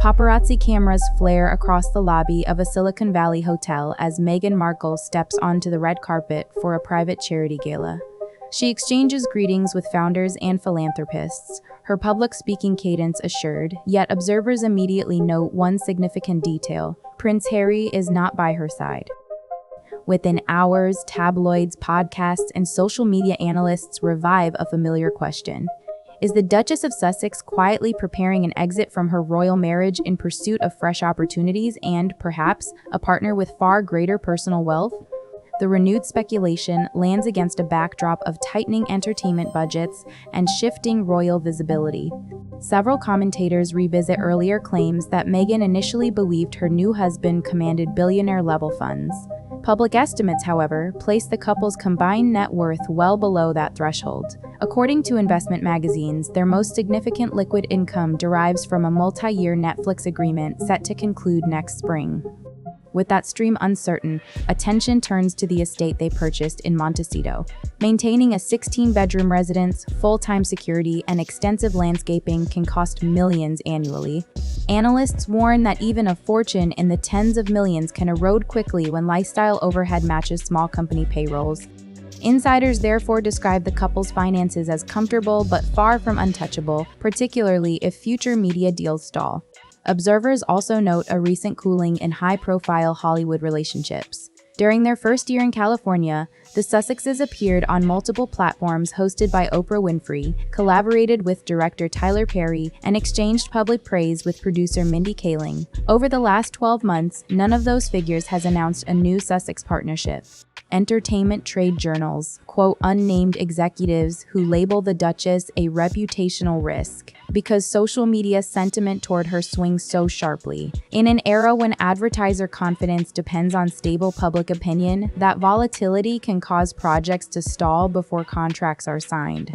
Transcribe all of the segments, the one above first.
Paparazzi cameras flare across the lobby of a Silicon Valley hotel as Meghan Markle steps onto the red carpet for a private charity gala. She exchanges greetings with founders and philanthropists, her public speaking cadence assured, yet observers immediately note one significant detail: Prince Harry is not by her side. Within hours, tabloids, podcasts, and social media analysts revive a familiar question. Is the Duchess of Sussex quietly preparing an exit from her royal marriage in pursuit of fresh opportunities and, perhaps, a partner with far greater personal wealth? The renewed speculation lands against a backdrop of tightening entertainment budgets and shifting royal visibility. Several commentators revisit earlier claims that Meghan initially believed her new husband commanded billionaire-level funds. Public estimates, however, place the couple's combined net worth well below that threshold. According to investment magazines, their most significant liquid income derives from a multi-year Netflix agreement set to conclude next spring. With that stream uncertain, attention turns to the estate they purchased in Montecito. Maintaining a 16-bedroom residence, full-time security, and extensive landscaping can cost millions annually. Analysts warn that even a fortune in the tens of millions can erode quickly when lifestyle overhead matches small company payrolls. Insiders therefore describe the couple's finances as comfortable but far from untouchable, particularly if future media deals stall. Observers also note a recent cooling in high-profile Hollywood relationships. During their first year in California, the Sussexes appeared on multiple platforms hosted by Oprah Winfrey, collaborated with director Tyler Perry, and exchanged public praise with producer Mindy Kaling. Over the last 12 months, none of those figures has announced a new Sussex partnership. Entertainment trade journals quote unnamed executives who label the Duchess a reputational risk because social media sentiment toward her swings so sharply. In an era when advertiser confidence depends on stable public opinion, that volatility can cause projects to stall before contracts are signed.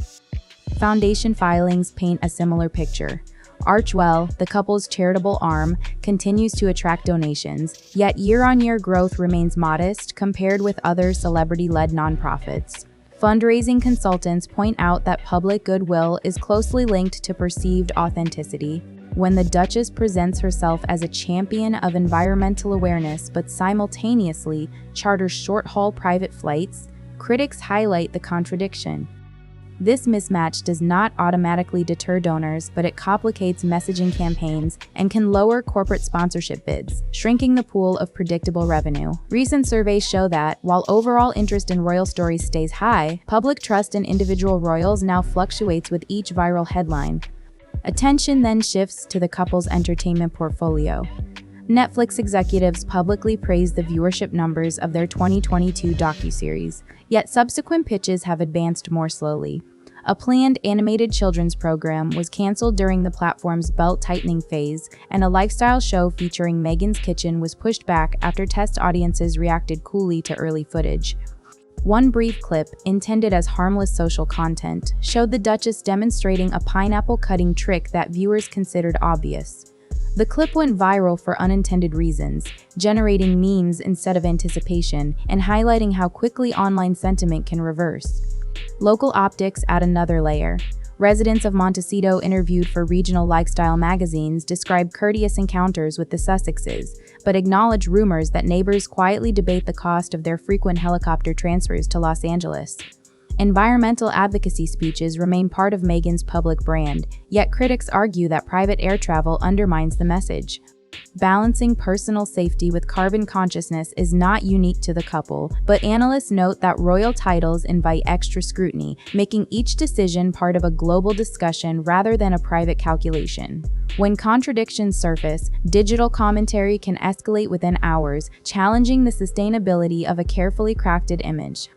Foundation filings paint a similar picture. Archwell, the couple's charitable arm, continues to attract donations, yet year-on-year growth remains modest compared with other celebrity-led nonprofits. Fundraising consultants point out that public goodwill is closely linked to perceived authenticity. When the Duchess presents herself as a champion of environmental awareness but simultaneously charters short-haul private flights, critics highlight the contradiction. This mismatch does not automatically deter donors, but it complicates messaging campaigns and can lower corporate sponsorship bids, shrinking the pool of predictable revenue. Recent surveys show that, while overall interest in royal stories stays high, public trust in individual royals now fluctuates with each viral headline. Attention then shifts to the couple's entertainment portfolio. Netflix executives publicly praised the viewership numbers of their 2022 docuseries, yet subsequent pitches have advanced more slowly. A planned animated children's program was canceled during the platform's belt-tightening phase, and a lifestyle show featuring Meghan's kitchen was pushed back after test audiences reacted coolly to early footage. One brief clip, intended as harmless social content, showed the Duchess demonstrating a pineapple cutting trick that viewers considered obvious. The clip went viral for unintended reasons, generating memes instead of anticipation, and highlighting how quickly online sentiment can reverse. Local optics add another layer. Residents of Montecito interviewed for regional lifestyle magazines describe courteous encounters with the Sussexes, but acknowledge rumors that neighbors quietly debate the cost of their frequent helicopter transfers to Los Angeles. Environmental advocacy speeches remain part of Meghan's public brand, yet critics argue that private air travel undermines the message. Balancing personal safety with carbon consciousness is not unique to the couple, but analysts note that royal titles invite extra scrutiny, making each decision part of a global discussion rather than a private calculation. When contradictions surface, digital commentary can escalate within hours, challenging the sustainability of a carefully crafted image.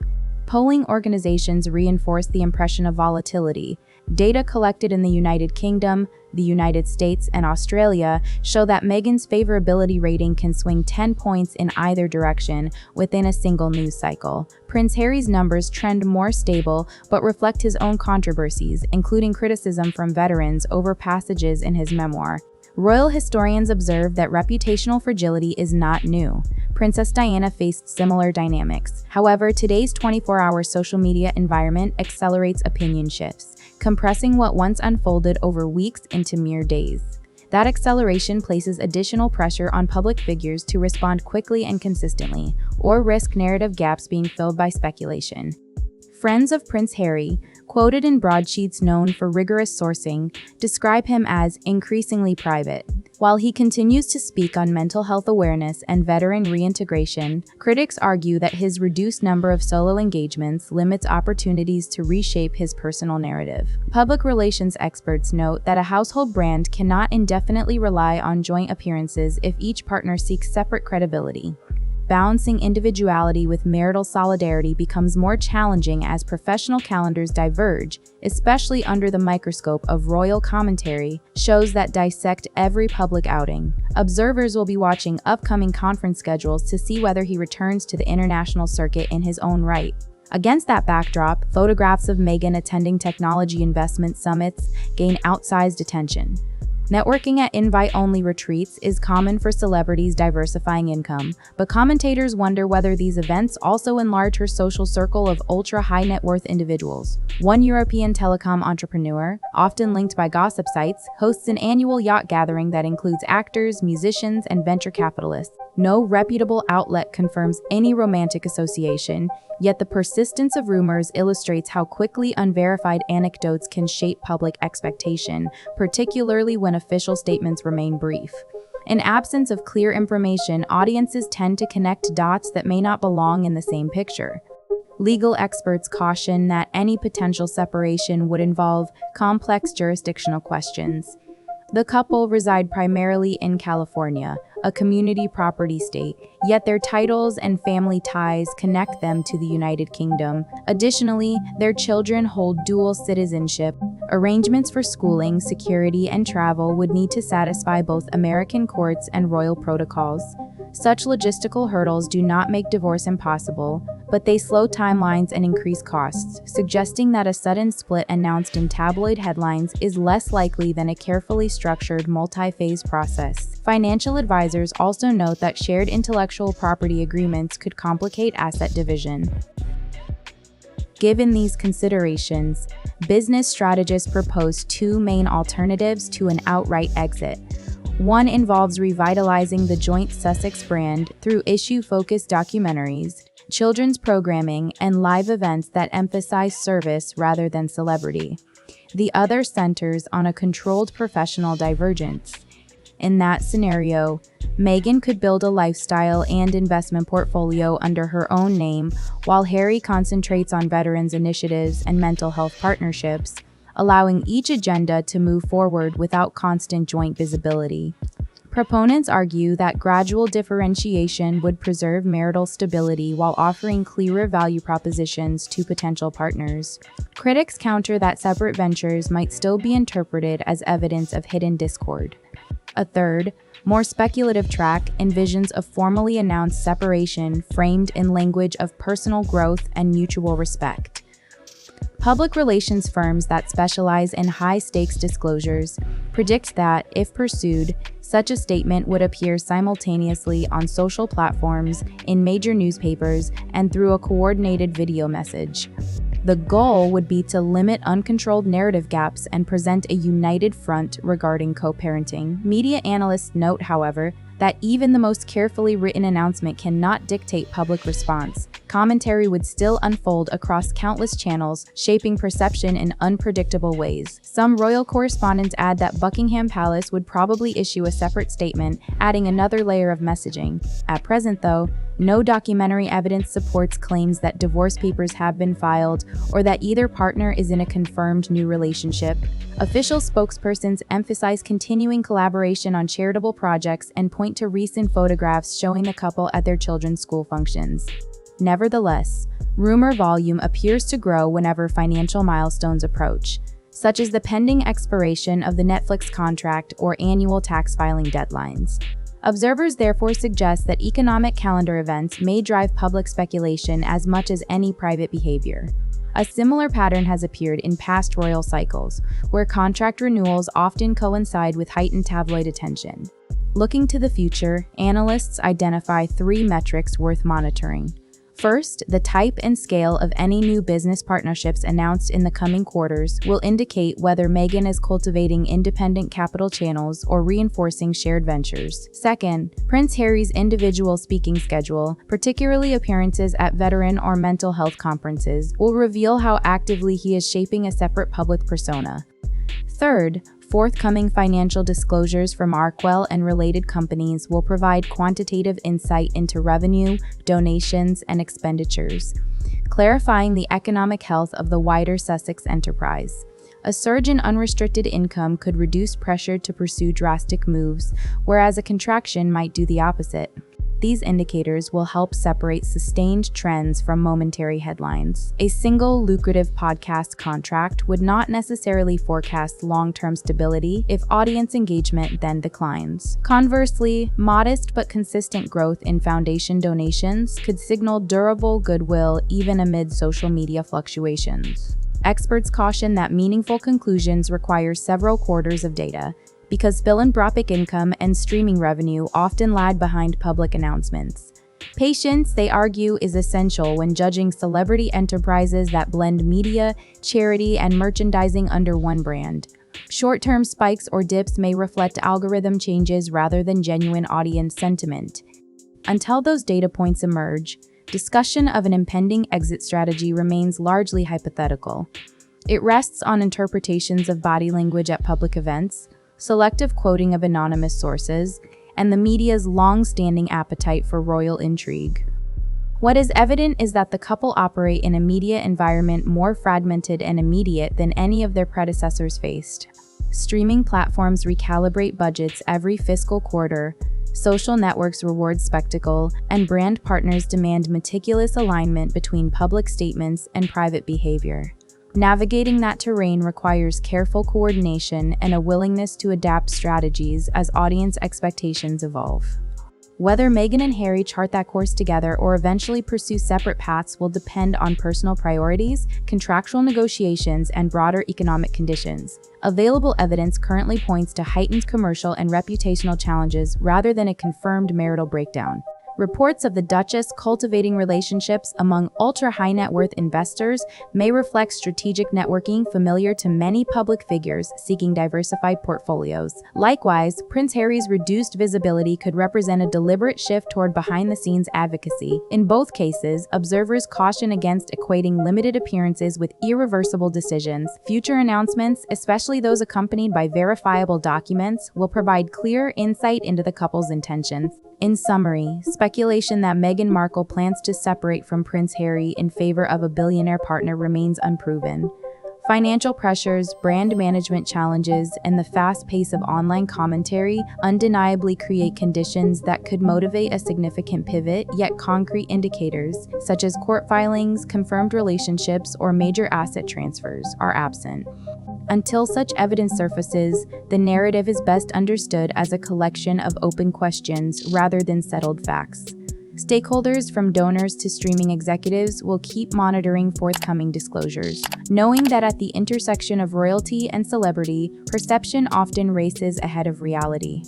Polling organizations reinforce the impression of volatility. Data collected in the United Kingdom, the United States, and Australia show that Meghan's favorability rating can swing 10 points in either direction within a single news cycle. Prince Harry's numbers trend more stable but reflect his own controversies, including criticism from veterans over passages in his memoir. Royal historians observe that reputational fragility is not new. Princess Diana faced similar dynamics. However, today's 24-hour social media environment accelerates opinion shifts, compressing what once unfolded over weeks into mere days. That acceleration places additional pressure on public figures to respond quickly and consistently, or risk narrative gaps being filled by speculation. Friends of Prince Harry, quoted in broadsheets known for rigorous sourcing, describe him as increasingly private. While he continues to speak on mental health awareness and veteran reintegration, critics argue that his reduced number of solo engagements limits opportunities to reshape his personal narrative. Public relations experts note that a household brand cannot indefinitely rely on joint appearances if each partner seeks separate credibility. Balancing individuality with marital solidarity becomes more challenging as professional calendars diverge, especially under the microscope of royal commentary, shows that dissect every public outing. Observers will be watching upcoming conference schedules to see whether he returns to the international circuit in his own right. Against that backdrop, photographs of Meghan attending technology investment summits gain outsized attention. Networking at invite-only retreats is common for celebrities diversifying income, but commentators wonder whether these events also enlarge her social circle of ultra-high-net-worth individuals. One European telecom entrepreneur, often linked by gossip sites, hosts an annual yacht gathering that includes actors, musicians, and venture capitalists. No reputable outlet confirms any romantic association, yet the persistence of rumors illustrates how quickly unverified anecdotes can shape public expectation, particularly when official statements remain brief. In absence of clear information, audiences tend to connect dots that may not belong in the same picture. Legal experts caution that any potential separation would involve complex jurisdictional questions. The couple reside primarily in California, a community property state, yet their titles and family ties connect them to the United Kingdom. Additionally, their children hold dual citizenship. Arrangements for schooling, security, and travel would need to satisfy both American courts and royal protocols. Such logistical hurdles do not make divorce impossible, but they slow timelines and increase costs, suggesting that a sudden split announced in tabloid headlines is less likely than a carefully structured multi-phase process. Financial advisors also note that shared intellectual property agreements could complicate asset division. Given these considerations, business strategists propose two main alternatives to an outright exit. One involves revitalizing the joint Sussex brand through issue-focused documentaries, children's programming, and live events that emphasize service rather than celebrity. The other centers on a controlled professional divergence. In that scenario, Meghan could build a lifestyle and investment portfolio under her own name, while Harry concentrates on veterans initiatives and mental health partnerships, allowing each agenda to move forward without constant joint visibility. Proponents argue that gradual differentiation would preserve marital stability while offering clearer value propositions to potential partners. Critics counter that separate ventures might still be interpreted as evidence of hidden discord. A third, more speculative track envisions a formally announced separation framed in language of personal growth and mutual respect. Public relations firms that specialize in high-stakes disclosures predict that, if pursued, such a statement would appear simultaneously on social platforms, in major newspapers, and through a coordinated video message. The goal would be to limit uncontrolled narrative gaps and present a united front regarding co-parenting. Media analysts note, however, that even the most carefully written announcement cannot dictate public response. Commentary would still unfold across countless channels, shaping perception in unpredictable ways. Some royal correspondents add that Buckingham Palace would probably issue a separate statement, adding another layer of messaging. At present, though, no documentary evidence supports claims that divorce papers have been filed or that either partner is in a confirmed new relationship. Official spokespersons emphasize continuing collaboration on charitable projects and point to recent photographs showing the couple at their children's school functions. Nevertheless, rumor volume appears to grow whenever financial milestones approach, such as the pending expiration of the Netflix contract or annual tax filing deadlines. Observers therefore suggest that economic calendar events may drive public speculation as much as any private behavior. A similar pattern has appeared in past royal cycles, where contract renewals often coincide with heightened tabloid attention. Looking to the future, analysts identify three metrics worth monitoring. First, the type and scale of any new business partnerships announced in the coming quarters will indicate whether Meghan is cultivating independent capital channels or reinforcing shared ventures. Second, Prince Harry's individual speaking schedule, particularly appearances at veteran or mental health conferences, will reveal how actively he is shaping a separate public persona. Third, forthcoming financial disclosures from Markle and related companies will provide quantitative insight into revenue, donations, and expenditures, clarifying the economic health of the wider Sussex enterprise. A surge in unrestricted income could reduce pressure to pursue drastic moves, whereas a contraction might do the opposite. These indicators will help separate sustained trends from momentary headlines. A single lucrative podcast contract would not necessarily forecast long-term stability if audience engagement then declines. Conversely, modest but consistent growth in foundation donations could signal durable goodwill even amid social media fluctuations. Experts caution that meaningful conclusions require several quarters of data, because philanthropic income and streaming revenue often lag behind public announcements. Patience, they argue, is essential when judging celebrity enterprises that blend media, charity, and merchandising under one brand. Short-term spikes or dips may reflect algorithm changes rather than genuine audience sentiment. Until those data points emerge, discussion of an impending exit strategy remains largely hypothetical. It rests on interpretations of body language at public events, selective quoting of anonymous sources, and the media's long-standing appetite for royal intrigue. What is evident is that the couple operate in a media environment more fragmented and immediate than any of their predecessors faced. Streaming platforms recalibrate budgets every fiscal quarter, social networks reward spectacle, and brand partners demand meticulous alignment between public statements and private behavior. Navigating that terrain requires careful coordination and a willingness to adapt strategies as audience expectations evolve. Whether Meghan and Harry chart that course together or eventually pursue separate paths will depend on personal priorities, contractual negotiations, and broader economic conditions. Available evidence currently points to heightened commercial and reputational challenges rather than a confirmed marital breakdown. Reports of the Duchess cultivating relationships among ultra-high net worth investors may reflect strategic networking familiar to many public figures seeking diversified portfolios. Likewise, Prince Harry's reduced visibility could represent a deliberate shift toward behind-the-scenes advocacy. In both cases, observers caution against equating limited appearances with irreversible decisions. Future announcements, especially those accompanied by verifiable documents, will provide clear insight into the couple's intentions. In summary, speculation that Meghan Markle plans to separate from Prince Harry in favor of a billionaire partner remains unproven. Financial pressures, brand management challenges, and the fast pace of online commentary undeniably create conditions that could motivate a significant pivot, yet concrete indicators, such as court filings, confirmed relationships, or major asset transfers, are absent. Until such evidence surfaces, the narrative is best understood as a collection of open questions rather than settled facts. Stakeholders, from donors to streaming executives, will keep monitoring forthcoming disclosures, knowing that at the intersection of royalty and celebrity, perception often races ahead of reality.